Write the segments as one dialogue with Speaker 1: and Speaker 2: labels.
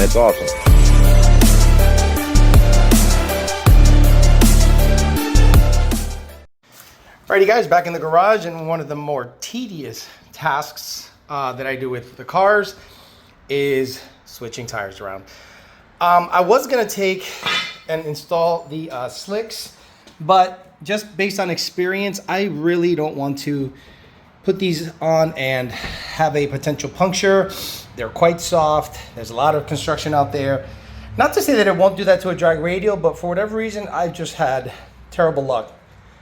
Speaker 1: it's awesome.
Speaker 2: Alrighty guys, back in the garage, and one of the more tedious tasks that I do with the cars is switching tires around. I was gonna take and install the slicks, but just based on experience, I really don't want to put these on and have a potential puncture. They're quite soft. There's a lot of construction out there. Not to say that it won't do that to a drag radial, but for whatever reason, I've just had terrible luck.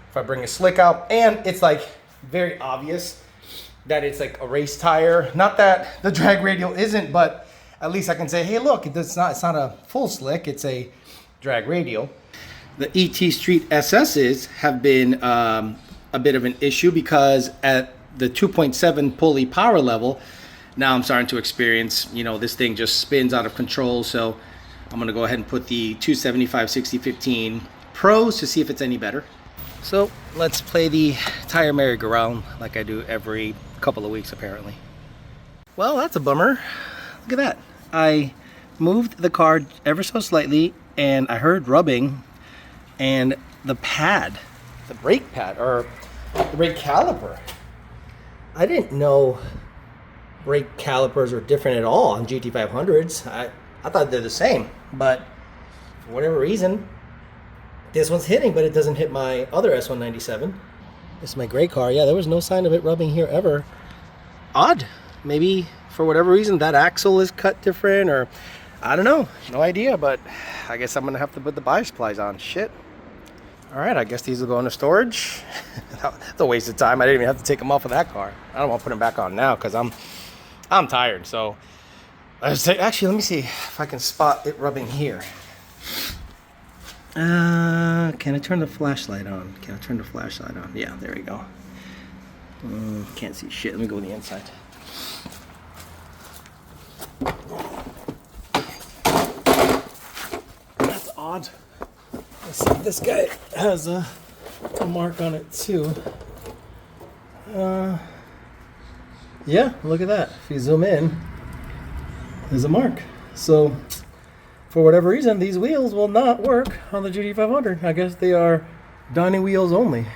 Speaker 2: If I bring a slick out, and it's like very obvious that it's like a race tire. Not that the drag radial isn't, but at least I can say, hey, look, it's not a full slick, it's a drag radial. The ET Street SS's have been a bit of an issue because at the 2.7 pulley power level, now I'm starting to experience, you know, this thing just spins out of control. So I'm gonna go ahead and put the 275/60/15 Pros to see if it's any better. So let's play the tire merry-go-round like I do every couple of weeks apparently. Well, that's a bummer. Look at that. I moved the car ever so slightly and I heard rubbing, and the pad, the brake pad, or the brake caliper. I didn't know brake calipers were different at all on GT500s. I thought they're the same, but for whatever reason, this one's hitting, but it doesn't hit my other S197. This is my gray car. Yeah, there was no sign of it rubbing here ever. Odd. Maybe for whatever reason that axle is cut different, or I don't know. No idea, but I guess I'm going to have to put the bias plies on. Shit. All right, I guess these will go into storage. That's a waste of time. I didn't even have to take them off of that car. I don't want to put them back on now because I'm tired. So actually, let me see if I can spot it rubbing here. Can I turn the flashlight on? Can I turn the flashlight on? Yeah, there we go. Can't see shit. Let me go to the inside. That's odd. Let's see if this guy has a mark on it too. Yeah, look at that. If you zoom in, there's a mark. So for whatever reason, these wheels will not work on the GT500. I guess they are Dyno wheels only.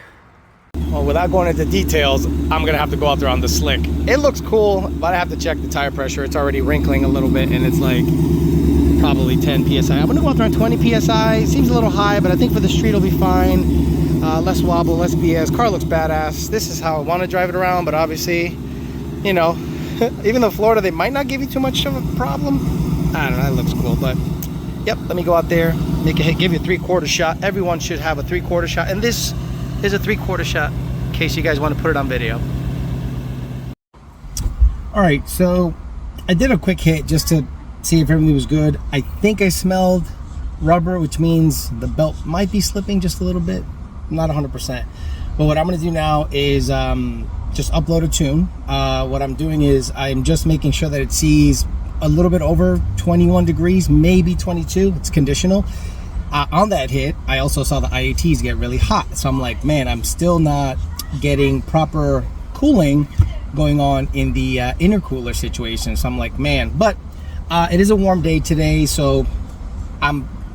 Speaker 2: Well, without going into details, I'm gonna have to go out there on the slick. It looks cool, but I have to check the tire pressure. It's already wrinkling a little bit, and it's like probably 10 PSI. I'm gonna go out there on 20 PSI. Seems a little high, but I think for the street it'll be fine. Less wobble, less BS. Car looks badass. This is how I want to drive it around, but obviously, you know, even though Florida, they might not give you too much of a problem. I don't know, it looks cool, but yep, let me go out there, make a hit, give you a 3/4 shot. Everyone should have a 3/4 shot, and this is a 3/4 shot in case you guys want to put it on video. All right, so I did a quick hit just to see if everything was good. I think I smelled rubber, which means the belt might be slipping just a little bit. I'm not 100%. But what I'm going to do now is just upload a tune. What I'm doing is I'm just making sure that it sees a little bit over 21 degrees, maybe 22. It's conditional. On that hit, I also saw the IATs get really hot. So I'm like, man, I'm still not getting proper cooling going on in the intercooler situation. So I'm like, man, but it is a warm day today. So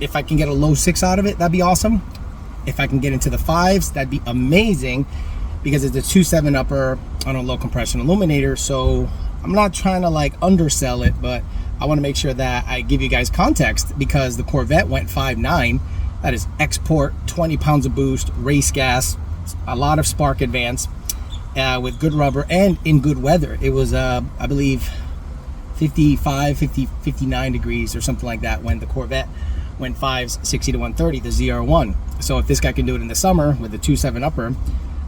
Speaker 2: if I can get a low 6 out of it, that'd be awesome. If I can get into the 5s, that'd be amazing, because it's a 2.7 upper on a low compression illuminator. So I'm not trying to like undersell it, but I want to make sure that I give you guys context, because the Corvette went 5.9. That is export, 20 pounds of boost, race gas, a lot of spark advance, with good rubber and in good weather. It was, I believe, 59 degrees or something like that when the Corvette went 5s, 60 to 130, the ZR1. So if this guy can do it in the summer with the 2.7 upper,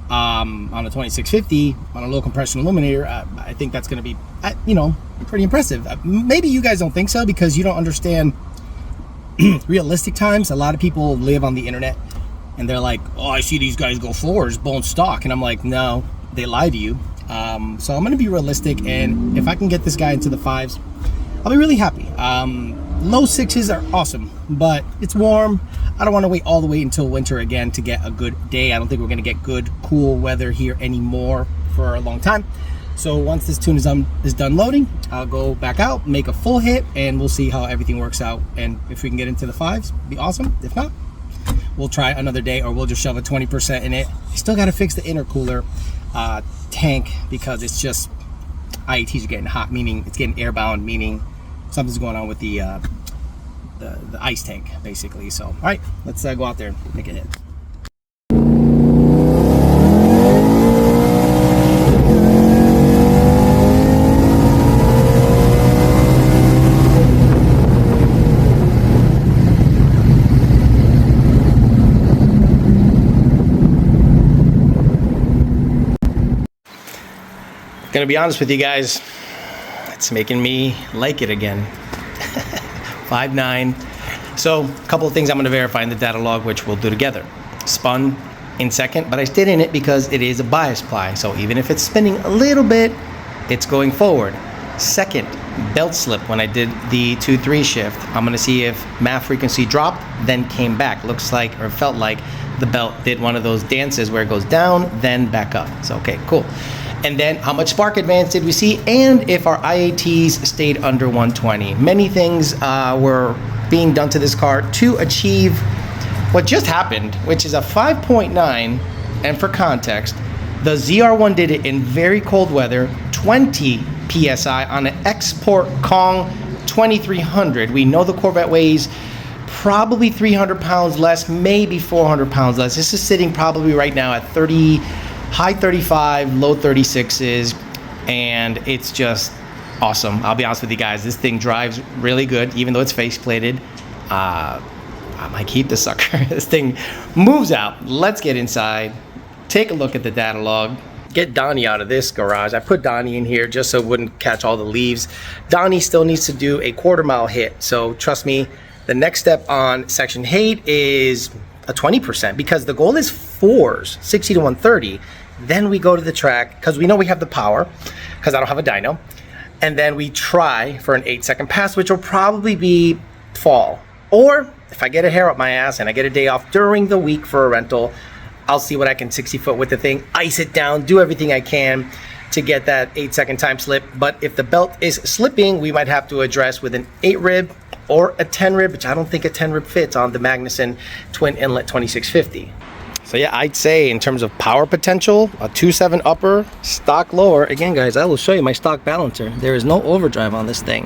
Speaker 2: on a 2650 on a low compression illuminator, I think that's going to be, you know, pretty impressive. Maybe you guys don't think so because you don't understand realistic times. A lot of people live on the internet and they're like, oh, I see these guys go 4s bone stock, and I'm like, no, they lie to you. So I'm going to be realistic, and if I can get this guy into the 5s, I'll be really happy. Low 6s are awesome, but it's warm. I don't want to wait all the way until winter again to get a good day. I don't think we're going to get good, cool weather here anymore for a long time. So once this tune is done loading, I'll go back out, make a full hit, and we'll see how everything works out. And if we can get into the 5s, be awesome. If not, we'll try another day, or we'll just shove a 20% in it. Still got to fix the intercooler tank, because it's just, IATs are getting hot, meaning it's getting airbound, meaning something's going on with the ice tank, basically. So, all right, let's go out there and make a hit. Gonna be honest with you guys, it's making me like it again. 5.9. So a couple of things I'm gonna verify in the data log, which we'll do together. Spun in second, but I stayed in it because it is a bias ply. So even if it's spinning a little bit, it's going forward. Second, belt slip when I did the 2-3 shift. I'm gonna see if MAF frequency dropped, then came back. Looks like, or felt like, the belt did one of those dances where it goes down, then back up. So, okay, cool. And then how much spark advance did we see, and if our IATs stayed under 120. Many things were being done to this car to achieve what just happened, which is a 5.9, and for context, the ZR1 did it in very cold weather, 20 PSI on an Export Kong 2300. We know the Corvette weighs probably 300 pounds less, maybe 400 pounds less. This is sitting probably right now at 30, high 35, low 36s, and it's just awesome. I'll be honest with you guys, this thing drives really good, even though it's face plated. I might keep the sucker. This thing moves out. Let's get inside, take a look at the data log, get Donnie out of this garage. I put Donnie in here just so it wouldn't catch all the leaves. Donnie still needs to do a quarter-mile hit, so trust me, the next step on section 8 is a 20%, because the goal is 4s, 60 to 130. Then we go to the track, because we know we have the power, because I don't have a dyno. And then we try for an 8-second pass, which will probably be fall. Or if I get a hair up my ass and I get a day off during the week for a rental, I'll see what I can 60 foot with the thing, ice it down, do everything I can to get that 8-second time slip. But if the belt is slipping, we might have to address with an 8 rib or a 10 rib, which I don't think a 10 rib fits on the Magnuson twin inlet 2650. So yeah, I'd say in terms of power potential, a 2.7 upper, stock lower. Again, guys, I will show you my stock balancer. There is no overdrive on this thing.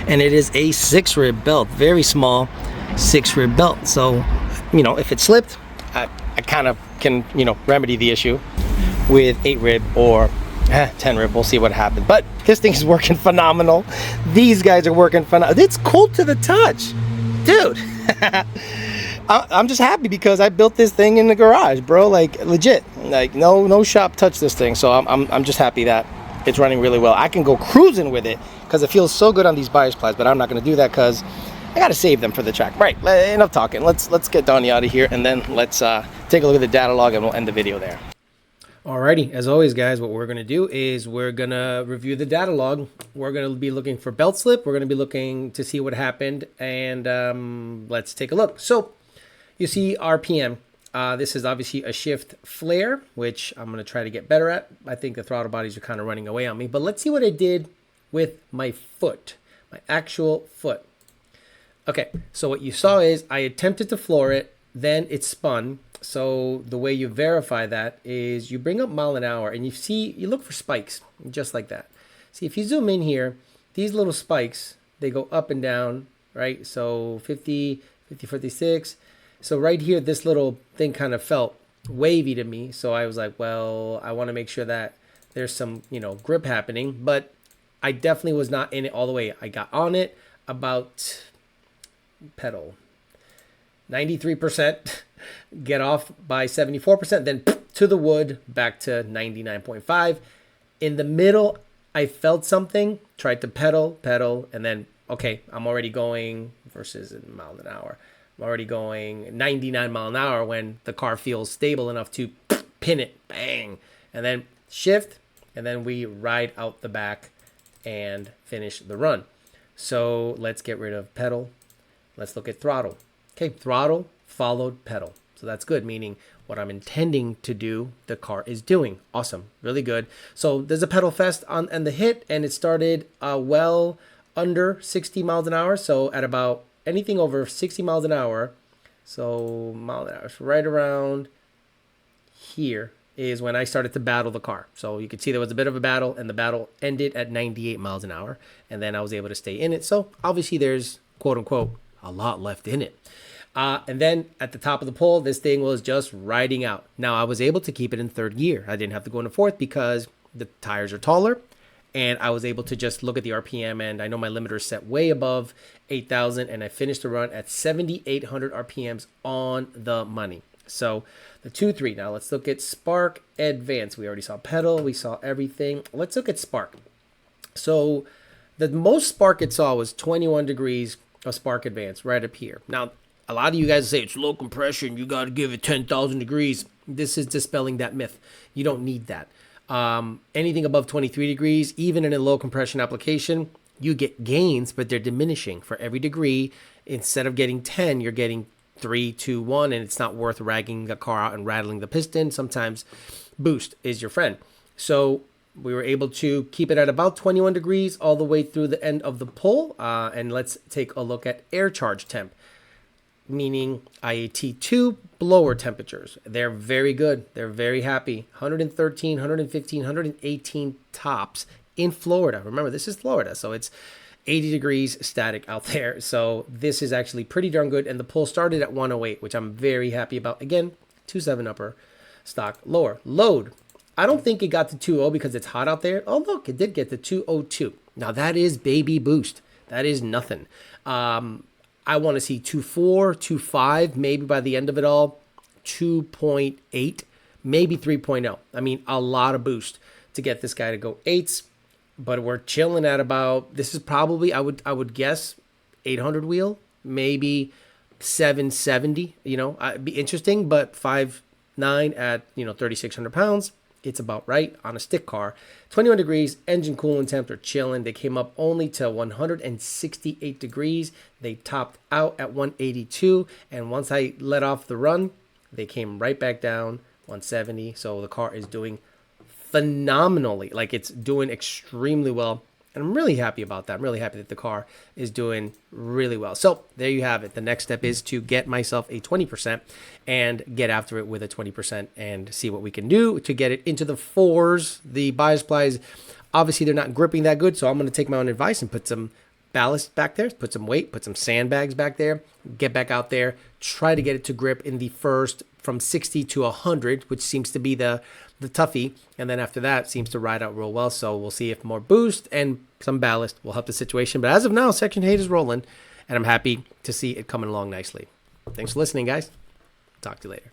Speaker 2: And it is a 6 rib belt, very small 6 rib belt. So, you know, if it slipped, I kind of can, you know, remedy the issue with 8 rib or 10 rib. We'll see what happens. But this thing is working phenomenal. These guys are working phenomenal. It's cold to the touch, dude. I'm just happy because I built this thing in the garage, bro. Like legit, like no shop touched this thing. So I'm just happy that it's running really well. I can go cruising with it because it feels so good on these bias plies, but I'm not going to do that because I got to save them for the track. Right, enough talking. Let's get Donnie out of here, and then let's take a look at the data log, and we'll end the video there. Alrighty, as always, guys, what we're going to do is we're going to review the data log. We're going to be looking for belt slip. We're going to be looking to see what happened, and let's take a look. So you see RPM. This is obviously a shift flare, which I'm going to try to get better at. I think the throttle bodies are kind of running away on me, but let's see what I did with my foot, my actual foot. Okay, so what you saw is I attempted to floor it, then it spun. So the way you verify that is you bring up mile an hour and you look for spikes, just like that. See, if you zoom in here, these little spikes, they go up and down, right? So 50, 56. So right here, this little thing kind of felt wavy to me. So I was like, well, I want to make sure that there's some, grip happening, but I definitely was not in it all the way. I got on it about pedal 93%, get off by 74%, then to the wood, back to 99.5. In the middle, I felt something, tried to pedal, and then, okay, I'm already going versus a mile an hour. I'm already going 99 mile an hour when the car feels stable enough to pin it, bang, and then shift, and then we ride out the back and finish the run. So let's get rid of pedal. Let's look at throttle. Okay, throttle followed pedal. So that's good, meaning what I'm intending to do, the car is doing. Awesome, really good. So there's a pedal fest on the hit, and it started well under 60 miles an hour. So at about anything over 60 miles an hour, so mile an hour, so right around here is when I started to battle the car. So you can see there was a bit of a battle, and the battle ended at 98 miles an hour, and then I was able to stay in it. So obviously there's, quote unquote, a lot left in it. And then at the top of the pole, this thing was just riding out. Now I was able to keep it in third gear. I didn't have to go into fourth because the tires are taller, and I was able to just look at the RPM, and I know my limiter is set way above 8,000, and I finished the run at 7,800 RPMs on the money. So the 2.3. Now let's look at Spark Advance. We already saw pedal. We saw everything. Let's look at Spark. So the most spark it saw was 21 degrees of Spark Advance right up here. Now, a lot of you guys say it's low compression. You got to give it 10,000 degrees. This is dispelling that myth. You don't need that. Anything above 23 degrees, even in a low compression application, you get gains, but they're diminishing. For every degree, instead of getting 10, you're getting 3, 2, 1, and it's not worth ragging the car out and rattling the piston. Sometimes boost is your friend. So we were able to keep it at about 21 degrees all the way through the end of the pull. And let's take a look at air charge temp, meaning IAT2 blower temperatures. They're very good. They're very happy. 113, 115, 118 tops in Florida. Remember, this is Florida, so it's 80 degrees static out there. So this is actually pretty darn good. And the pull started at 108, which I'm very happy about. Again, 2.7 upper, stock lower. Load. I don't think it got to 2.0 because it's hot out there. Oh, look, it did get to 2.02. Now that is baby boost. That is nothing. I want to see 2.4, 2.5, maybe by the end of it all, 2.8, maybe 3.0. I mean, a lot of boost to get this guy to go 8s. But we're chilling at about, this is probably, I would guess, 800 wheel, maybe 770, it'd be interesting, but 5.9 at, 3,600 pounds, it's about right on a stick car. 21 degrees, engine coolant temp are chilling. They came up only to 168 degrees. They topped out at 182, and once I let off the run, they came right back down, 170, so the car is doing phenomenally. Like, it's doing extremely well, and I'm really happy about that. I'm really happy that the car is doing really well. So there you have it. The next step is to get myself a 20% and get after it with a 20% and see what we can do to get it into the 4s. The bias plies, obviously they're not gripping that good, so I'm going to take my own advice and put some ballast back there, put some weight, put some sandbags back there, get back out there, try to get it to grip in the first from 60 to 100, which seems to be the toughie, and then after that seems to ride out real well. So we'll see if more boost and some ballast will help the situation. But as of now, Section 8 is rolling, and I'm happy to see it coming along nicely. Thanks for listening, guys. Talk to you later.